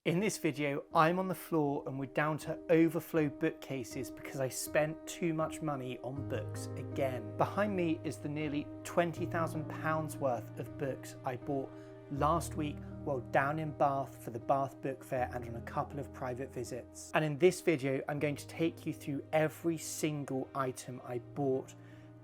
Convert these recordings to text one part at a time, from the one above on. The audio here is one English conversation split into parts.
In this video, I'm on the floor and we're down to overflow bookcases because I spent too much money on books again. Behind me is the nearly £20,000 worth of books I bought last week while down in Bath for the Bath Book Fair and on a couple of private visits. And in this video, I'm going to take you through every single item I bought,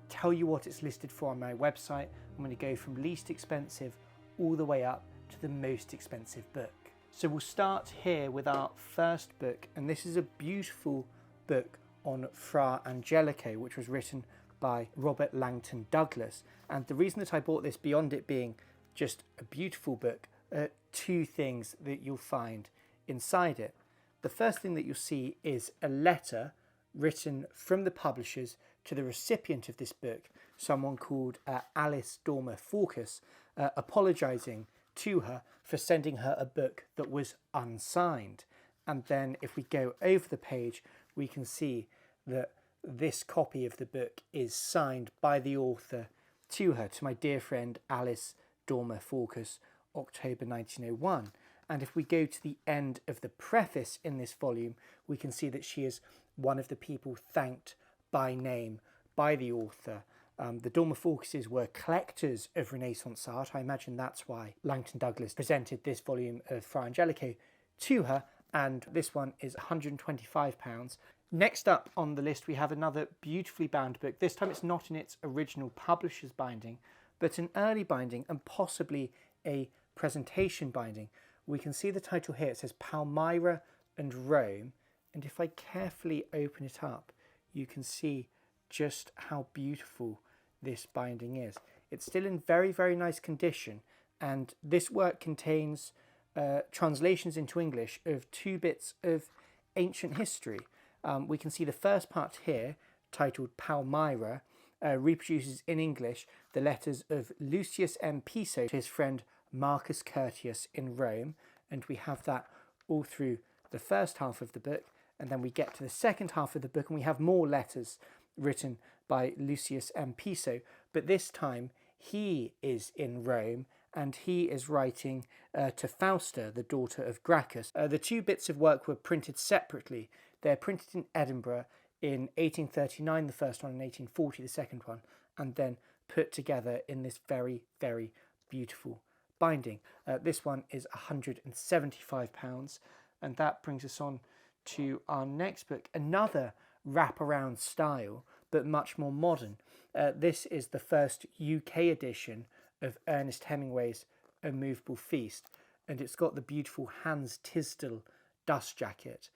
tell you what it's listed for on my website. I'm going to go from least expensive all the way up to the most expensive book. So we'll start here with our first book, and this is a beautiful book on Fra Angelico, which was written by Robert Langton Douglas. And the reason that I bought this, beyond it being just a beautiful book, are two things that you'll find inside it. The first thing that you'll see is a letter written from the publishers to the recipient of this book, someone called Alice Dormer Forcas, apologising to her for sending her a book that was unsigned. And then if we go over the page, we can see that this copy of the book is signed by the author to her, to my dear friend Alice Dormer Forcas, October 1901. And if we go to the end of the preface in this volume, we can see that she is one of the people thanked by name by the author. The Dormer Forcases were collectors of Renaissance art. I imagine that's why Langton Douglas presented this volume of Fra Angelico to her, and this one is £125. Next up on the list, we have another beautifully bound book. This time it's not in its original publisher's binding, but an early binding and possibly a presentation binding. We can see the title here. It says Palmyra and Rome, and if I carefully open it up, you can see just how beautiful this binding is. It's still in very, very nice condition, and this work contains translations into English of two bits of ancient history. We can see the first part here, titled Palmyra, reproduces in English the letters of Lucius M. Piso to his friend Marcus Curtius in Rome, and we have that all through the first half of the book, and then we get to the second half of the book and we have more letters written by Lucius M. Piso, but this time he is in Rome and he is writing to Fausta, the daughter of Gracchus. The two bits of work were printed separately. They're printed in Edinburgh in 1839, the first one, and 1840, the second one, and then put together in this very, very beautiful binding. This one is £175, and that brings us on to our next book, another wraparound style, but much more modern. This is the first UK edition of Ernest Hemingway's A Movable Feast, and it's got the beautiful Hans Tisdall dust jacket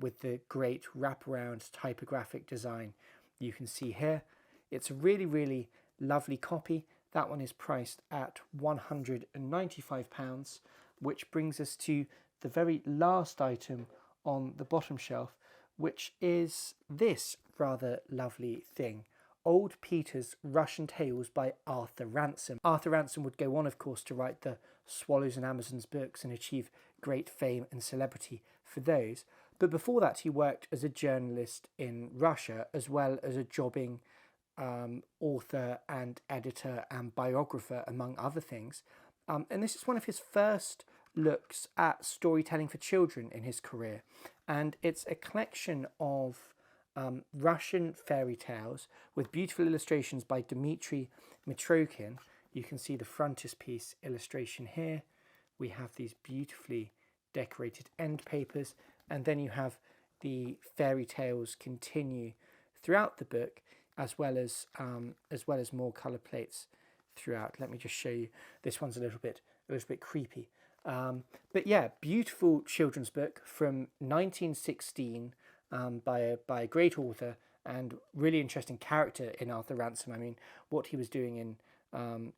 with the great wraparound typographic design you can see here. It's a really, really lovely copy. That one is priced at £195, which brings us to the very last item on the bottom shelf, which is this rather lovely thing, Old Peter's Russian Tales by Arthur Ransom. Arthur Ransom would go on, of course, to write the Swallows and Amazons books and achieve great fame and celebrity for those. But before that, he worked as a journalist in Russia, as well as a jobbing author and editor and biographer, among other things. And this is one of his first looks at storytelling for children in his career, and it's a collection of Russian fairy tales with beautiful illustrations by Dmitry Mitrokhin. You can see the frontispiece illustration here. We have these beautifully decorated end papers, and then you have the fairy tales continue throughout the book, as well as more colour plates throughout. Let me just show you. This one's a little bit creepy. But yeah, beautiful children's book from 1916 by a great author and really interesting character in Arthur Ransom. I mean, what he was doing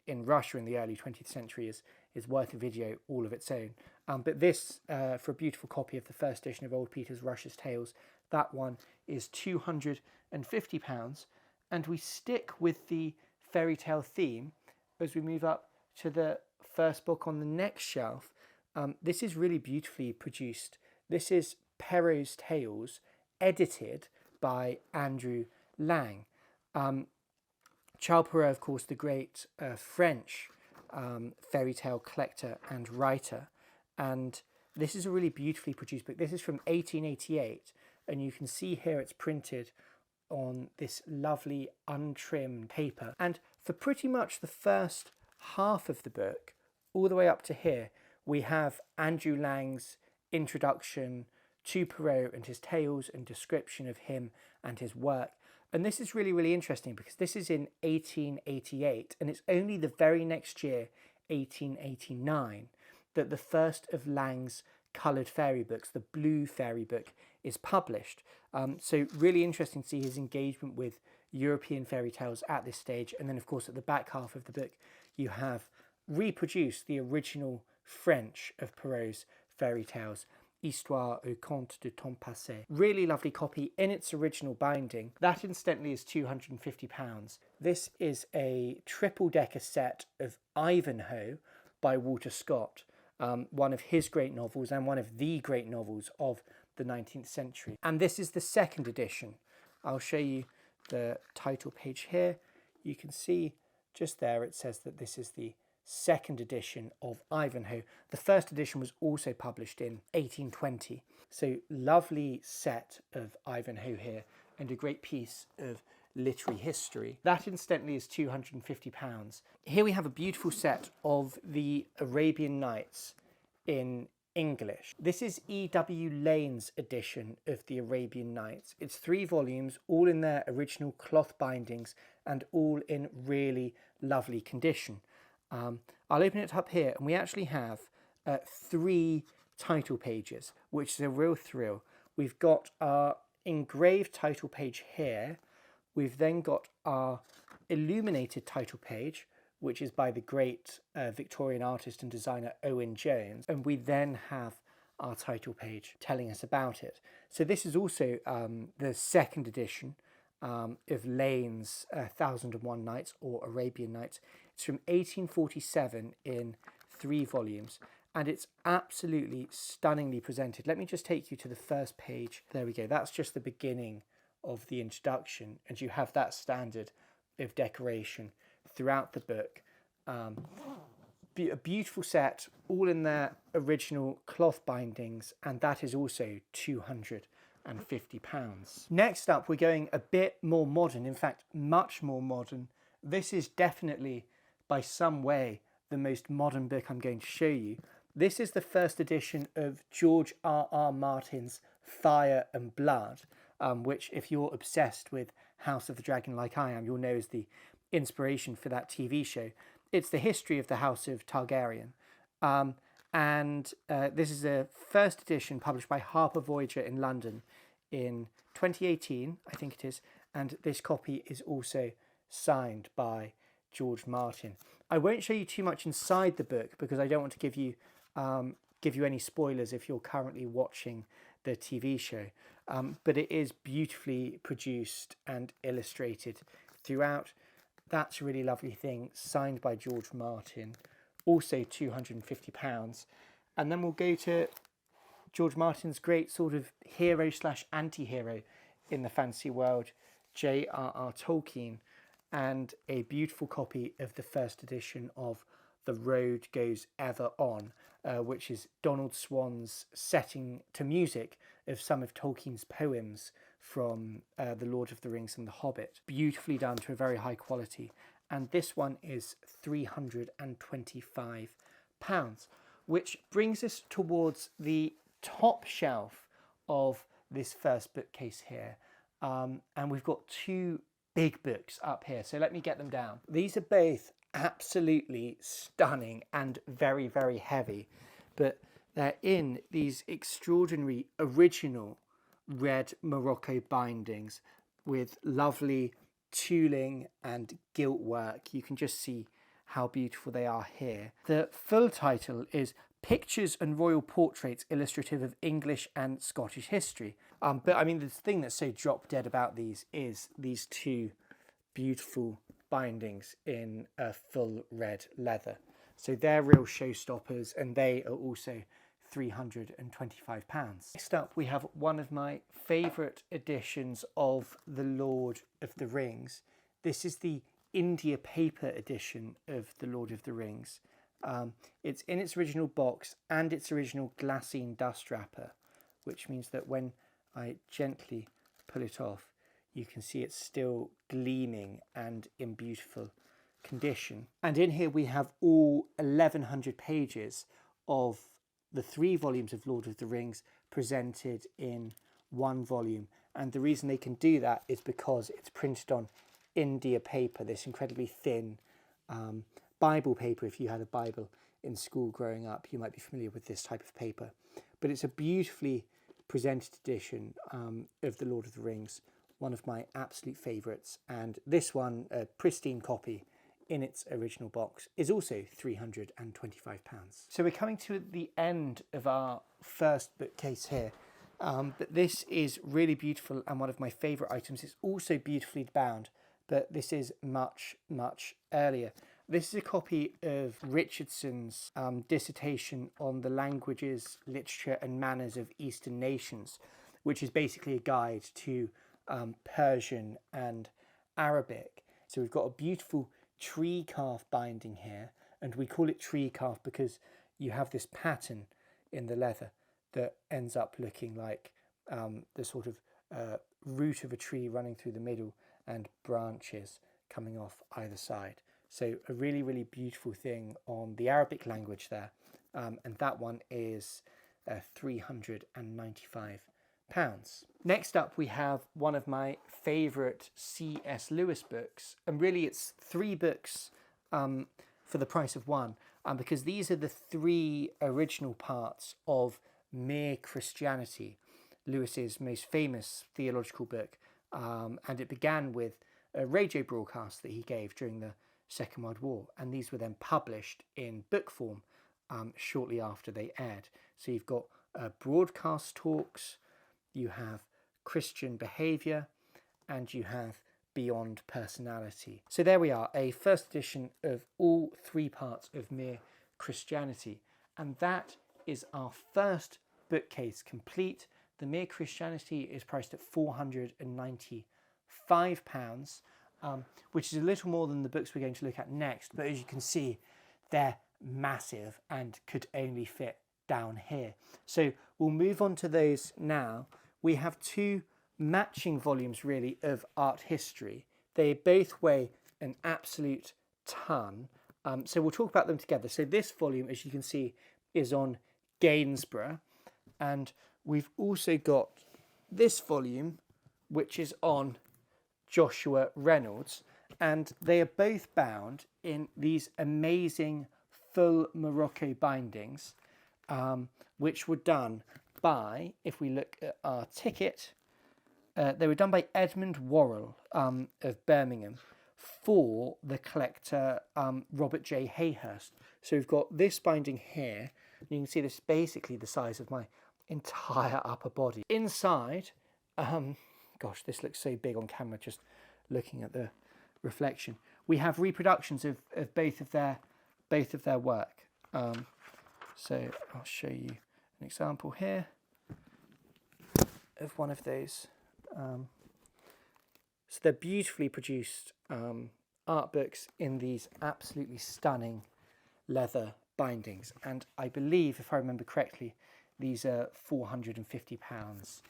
in Russia in the early 20th century is worth a video all of its own. But this, for a beautiful copy of the first edition of Old Peter's Russia's Tales, that one is £250, and we stick with the fairy tale theme as we move up to the first book on the next shelf. This is really beautifully produced. This is Perrault's Tales, edited by Andrew Lang. Charles Perrault, of course, the great French fairy tale collector and writer, and This is a really beautifully produced book. This is from 1888, and you can see here it's printed on this lovely untrimmed paper. And for pretty much the first half of the book, all the way up to here, we have Andrew Lang's introduction to Perrault and his tales and description of him and his work. And this is really, really interesting because this is in 1888, and it's only the very next year, 1889, that the first of Lang's coloured fairy books, the Blue Fairy Book, is published. So really interesting to see his engagement with European fairy tales at this stage. And then, of course, at the back half of the book, you have reproduced the original French of Perrault's fairy tales, Histoire au conte de temps passé. Really lovely copy in its original binding. That incidentally is £250. This is a triple-decker set of Ivanhoe by Walter Scott, one of his great novels and one of the great novels of the 19th century. And this is the second edition. I'll show you the title page here. You can see just there it says that this is the second edition of Ivanhoe. The first edition was also published in 1820. So lovely set of Ivanhoe here and a great piece of literary history. That incidentally is £250. Here we have a beautiful set of the Arabian Nights in English. This is E.W. Lane's edition of the Arabian Nights. It's 3 volumes, all in their original cloth bindings and all in really lovely condition. I'll open it up here, and we actually have 3 title pages, which is a real thrill. We've got our engraved title page here. We've then got our illuminated title page, which is by the great Victorian artist and designer Owen Jones. And we then have our title page telling us about it. So this is also the second edition of Lane's 1001 Nights or Arabian Nights. It's from 1847 in 3 volumes, and it's absolutely stunningly presented. Let me just take you to the first page. There we go. That's just the beginning of the introduction, and you have that standard of decoration throughout the book. A beautiful set, all in their original cloth bindings, and that is also £250. Next up, we're going a bit more modern, in fact, much more modern. This is definitely, by some way, the most modern book I'm going to show you. This is the first edition of George R.R. Martin's Fire and Blood, which, if you're obsessed with House of the Dragon like I am, you'll know is the inspiration for that TV show. It's the history of the House of Targaryen. This is a first edition published by Harper Voyager in London in 2018, I think it is, and this copy is also signed by George Martin. I won't show you too much inside the book because I don't want to give you any spoilers if you're currently watching the TV show, but it is beautifully produced and illustrated throughout. That's a really lovely thing, signed by George Martin, also £250. And then we'll go to George Martin's great sort of hero slash anti-hero in the fantasy world, J.R.R. Tolkien, and a beautiful copy of the first edition of The Road Goes Ever On, which is Donald Swan's setting to music of some of Tolkien's poems from The Lord of the Rings and The Hobbit. Beautifully done to a very high quality. And this one is £325, which brings us towards the top shelf of this first bookcase here. And we've got 2 big books up here, so let me get them down. These are both absolutely stunning and very, very heavy, but they're in these extraordinary original red Morocco bindings with lovely tooling and gilt work. You can just see how beautiful they are here. The full title is Pictures and Royal Portraits Illustrative of English and Scottish History. But I mean, the thing that's so drop dead about these is these 2 beautiful bindings in a full red leather. So they're real showstoppers, and they are also £325. Next up, we have one of my favourite editions of The Lord of the Rings. This is the India paper edition of The Lord of the Rings. It's in its original box and its original glassine dust wrapper, which means that when I gently pull it off, you can see it's still gleaming and in beautiful condition. And in here we have all 1100 pages of the 3 volumes of Lord of the Rings presented in one volume. And the reason they can do that is because it's printed on India paper, this incredibly thin Bible paper. If you had a Bible in school growing up, you might be familiar with this type of paper. But it's a beautifully presented edition of the Lord of the Rings, one of my absolute favourites. And this one, a pristine copy in its original box, is also £325. So we're coming to the end of our first bookcase here. But this is really beautiful and one of my favourite items. It's also beautifully bound, but this is much, much earlier. This is a copy of Richardson's dissertation on the languages, literature and manners of Eastern nations, which is basically a guide to Persian and Arabic. So we've got a beautiful tree calf binding here, and we call it tree calf because you have this pattern in the leather that ends up looking like the sort of root of a tree running through the middle and branches coming off either side. So a really, really beautiful thing on the Arabic language there. And that one is £395. Next up, we have one of my favourite C.S. Lewis books. And really, it's 3 books for the price of one, because these are the 3 original parts of Mere Christianity, Lewis's most famous theological book. And it began with a radio broadcast that he gave during the Second World War, and these were then published in book form shortly after they aired. So you've got broadcast talks, you have Christian behaviour, and you have Beyond Personality. So there we are, a first edition of all 3 parts of Mere Christianity, and that is our first bookcase complete. The Mere Christianity is priced at £495, which is a little more than the books we're going to look at next, but as you can see, they're massive and could only fit down here. So we'll move on to those now. We have 2 matching volumes really of art history. They both weigh an absolute ton, so we'll talk about them together. So this volume, as you can see, is on Gainsborough, and we've also got this volume which is on Joshua Reynolds, and they are both bound in these amazing full Morocco bindings, which were done by, if we look at our ticket, they were done by Edmund Worrell of Birmingham for the collector Robert J. Hayhurst. So we've got this binding here, and you can see this is basically the size of my entire upper body. Inside, gosh, this looks so big on camera just looking at the reflection. We have reproductions of both of their work. So I'll show you an example here of one of those. So they're beautifully produced art books in these absolutely stunning leather bindings, and I believe, if I remember correctly, these are £450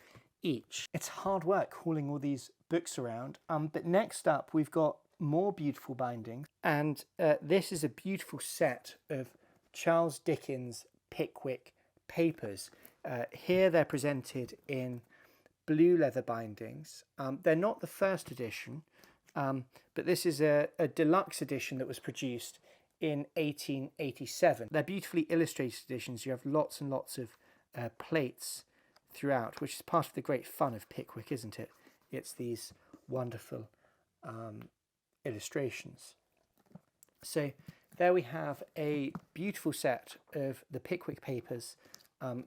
each. It's hard work hauling all these books around, but next up we've got more beautiful bindings, and this is a beautiful set of Charles Dickens' Pickwick papers. Here they're presented in blue leather bindings. They're not the first edition, but this is a deluxe edition that was produced in 1887. They're beautifully illustrated editions. You have lots and lots of plates throughout, which is part of the great fun of Pickwick, isn't it? It's these wonderful illustrations. So there we have a beautiful set of the Pickwick papers.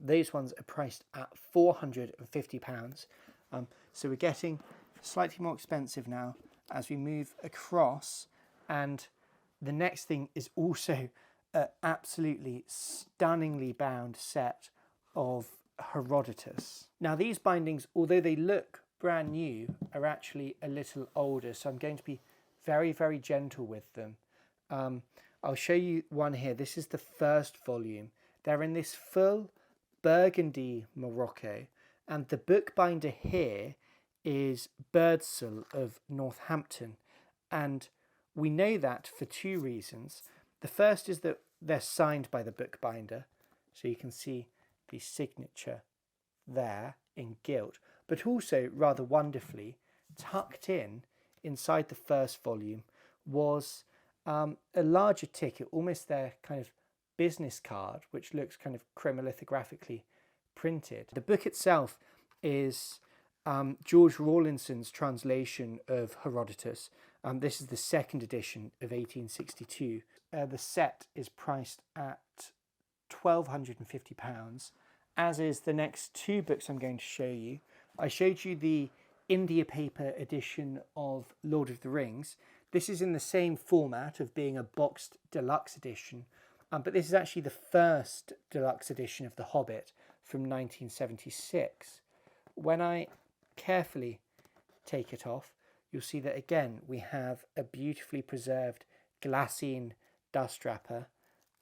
Those ones are priced at £450. So we're getting slightly more expensive now as we move across, and the next thing is also an absolutely stunningly bound set of Herodotus. Now these bindings, although they look brand new, are actually a little older, so I'm going to be very, very gentle with them. I'll show you one here. This is the first volume. They're in this full burgundy Morocco, and the bookbinder here is Birdsall of Northampton, and we know that for two reasons. The first is that they're signed by the bookbinder, so you can see the signature there in gilt, but also rather wonderfully tucked in inside the first volume was a larger ticket, almost their kind of business card, which looks kind of chromolithographically printed. The book itself is George Rawlinson's translation of Herodotus. This is the second edition of 1862. The set is priced at £1,250, as is the next two books I'm going to show you. I showed you the India paper edition of Lord of the Rings. This is in the same format of being a boxed deluxe edition, but this is actually the first deluxe edition of The Hobbit from 1976. When I carefully take it off, you'll see that again we have a beautifully preserved glassine dust wrapper,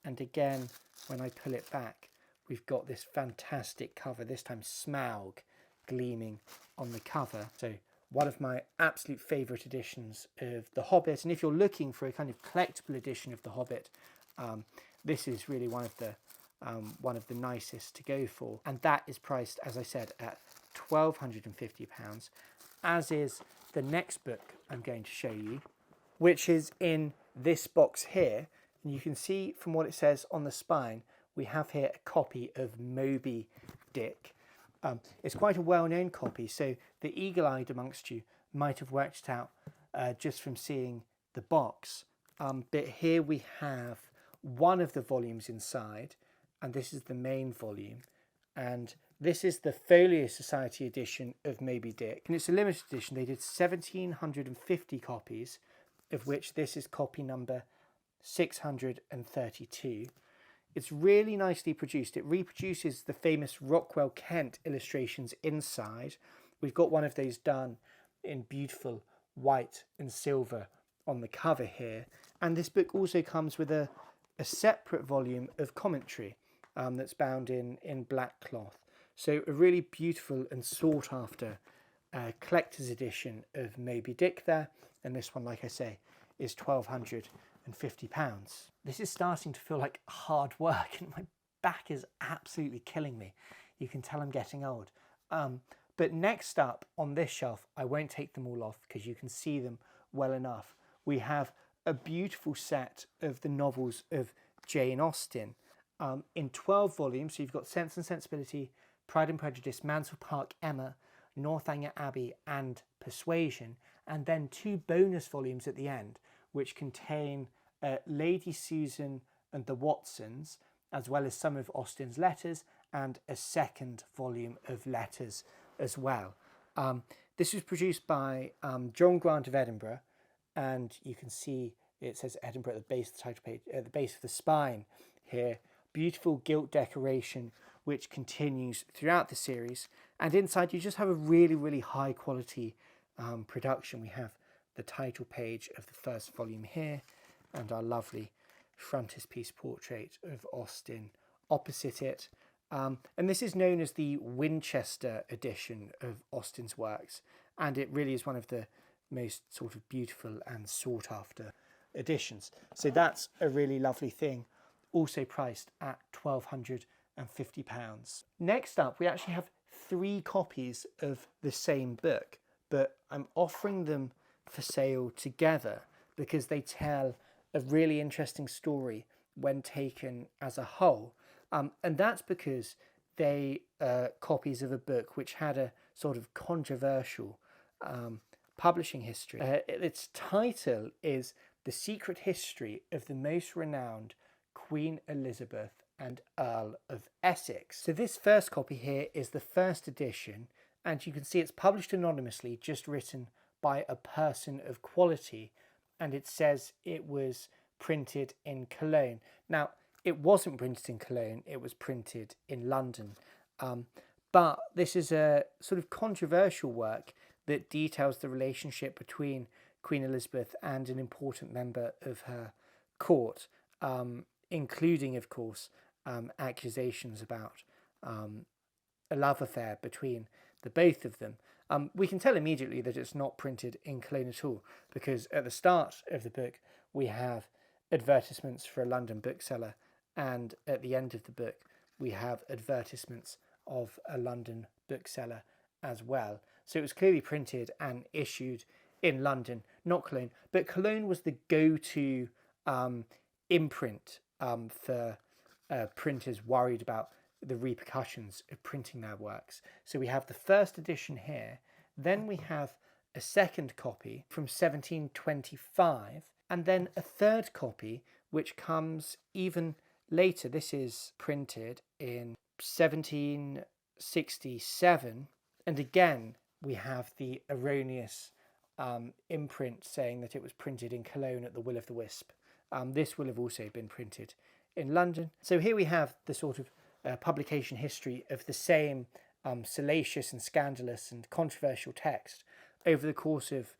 and again when I pull it back we've got this fantastic cover, this time Smaug gleaming on the cover. So one of my absolute favourite editions of The Hobbit, and if you're looking for a kind of collectible edition of The Hobbit, this is really one of the nicest to go for, and that is priced, as I said, at £1,250, as is the next book I'm going to show you, which is in this box here. And you can see from what it says on the spine, we have here a copy of Moby Dick. It's quite a well-known copy, so the eagle-eyed amongst you might have worked it out just from seeing the box. But here we have one of the volumes inside, and this is the main volume, and this is the Folio Society edition of Moby Dick, and it's a limited edition. They did 1,750 copies, of which this is copy number 632. It's really nicely produced. It reproduces the famous Rockwell Kent illustrations inside. We've got one of those done in beautiful white and silver on the cover here, and this book also comes with a separate volume of commentary that's bound in black cloth. So a really beautiful and sought after collector's edition of Moby Dick there, and this one, like I say, is £1,250. This is starting to feel like hard work, and my back is absolutely killing me. You can tell I'm getting old. But next up on this shelf, I won't take them all off because you can see them well enough. We have a beautiful set of the novels of Jane Austen in 12 volumes. So you've got Sense and Sensibility, Pride and Prejudice, Mansfield Park, Emma, Northanger Abbey and Persuasion, and then two bonus volumes at the end which contain Lady Susan and the Watsons, as well as some of Austen's letters and a second volume of letters as well. This was produced by John Grant of Edinburgh, and you can see it says Edinburgh at the base of the title page, at the base of the spine here. Beautiful gilt decoration which continues throughout the series, and inside you just have a really, really high quality production. We have the title page of the first volume here, and our lovely frontispiece portrait of Austen opposite it. And this is known as the Winchester edition of Austen's works, and it really is one of the most sort of beautiful and sought after editions. So that's a really lovely thing, also priced at £1,250. Next up, we actually have 3 copies of the same book, but I'm offering them for sale together because they tell a really interesting story when taken as a whole. And that's because they are copies of a book which had a sort of controversial publishing history. Its title is The Secret History of the Most Renowned Queen Elizabeth and Earl of Essex. So this first copy here is the first edition, and you can see it's published anonymously, just written by a person of quality, and it says it was printed in Cologne. Now, it wasn't printed in Cologne, it was printed in London. But this is a sort of controversial work that details the relationship between Queen Elizabeth and an important member of her court. including, of course, accusations about a love affair between the both of them. We can tell immediately that it's not printed in Cologne at all, because at the start of the book we have advertisements for a London bookseller, and at the end of the book we have advertisements of a London bookseller as well. So it was clearly printed and issued in London, not Cologne. But Cologne was the go-to imprint for printers worried about the repercussions of printing their works. So we have the first edition here, then we have a second copy from 1725, and then a third copy which comes even later. This is printed in 1767, and again we have the erroneous imprint saying that it was printed in Cologne at the Will of the Wisp. This will have also been printed in London. So here we have the sort of publication history of the same salacious and scandalous and controversial text over the course of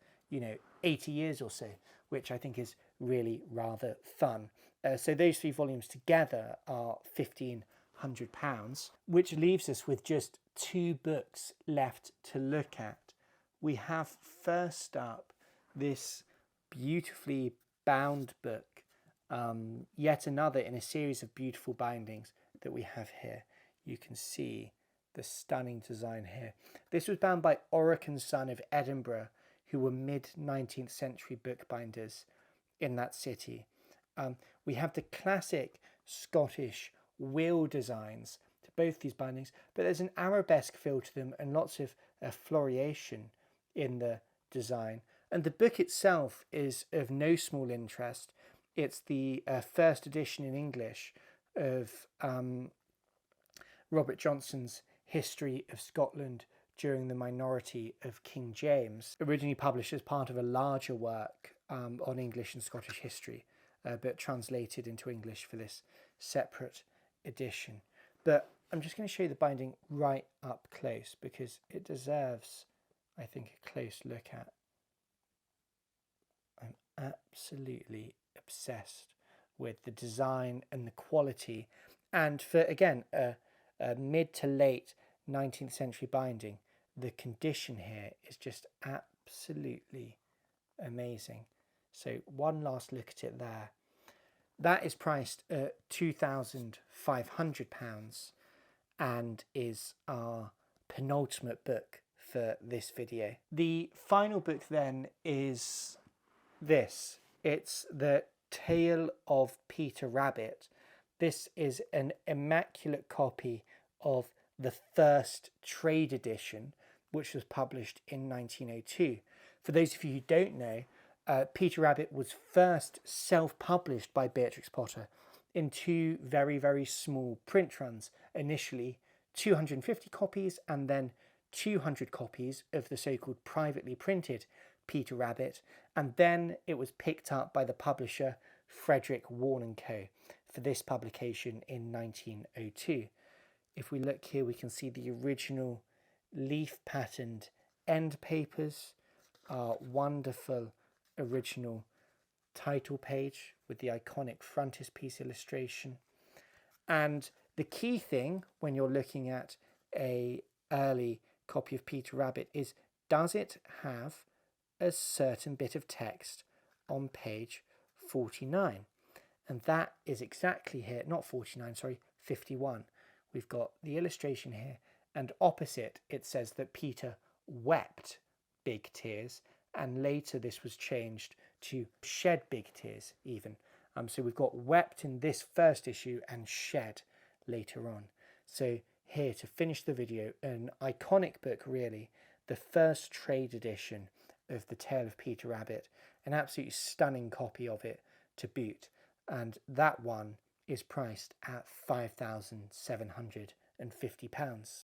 80 years or so, which I think is really rather fun. So those 3 volumes together are £1,500, which leaves us with just 2 books left to look at. We have first up this beautifully bound book, yet another in a series of beautiful bindings that we have here. You can see the stunning design here. This was bound by Orrick and Son of Edinburgh, who were mid-19th century bookbinders in that city. We have the classic Scottish wheel designs to both these bindings, but there's an arabesque feel to them and lots of floreation in the design. And the book itself is of no small interest. It's the first edition in English of Robert Johnson's History of Scotland during the minority of King James, originally published as part of a larger work on English and Scottish history, but translated into English for this separate edition. But I'm just going to show you the binding right up close because it deserves, I think, a close look at. I'm absolutely obsessed with the design and the quality, and for again a mid to late 19th century binding, the condition here is just absolutely amazing. So one last look at it there. That is priced at £2,500 and is our penultimate book for this video. The final book then is this. It's The Tale of Peter Rabbit. This is an immaculate copy of the first trade edition, which was published in 1902. For those of you who don't know, Peter Rabbit was first self-published by Beatrix Potter in 2 very, very small print runs. Initially 250 copies and then 200 copies of the so-called privately printed Peter Rabbit, and then it was picked up by the publisher Frederick Warne & Co. for this publication in 1902. If we look here, we can see the original leaf patterned end papers, our wonderful original title page with the iconic frontispiece illustration. And the key thing when you're looking at a early copy of Peter Rabbit is, does it have a certain bit of text on page 49? And that is exactly here, not 49, sorry, 51. We've got the illustration here, and opposite it says that Peter wept big tears, and later this was changed to shed big tears even. So we've got wept in this first issue and shed later on. So here, to finish the video, an iconic book really, the first trade edition of The Tale of Peter Rabbit, an absolutely stunning copy of it to boot, and that one is priced at £5,750.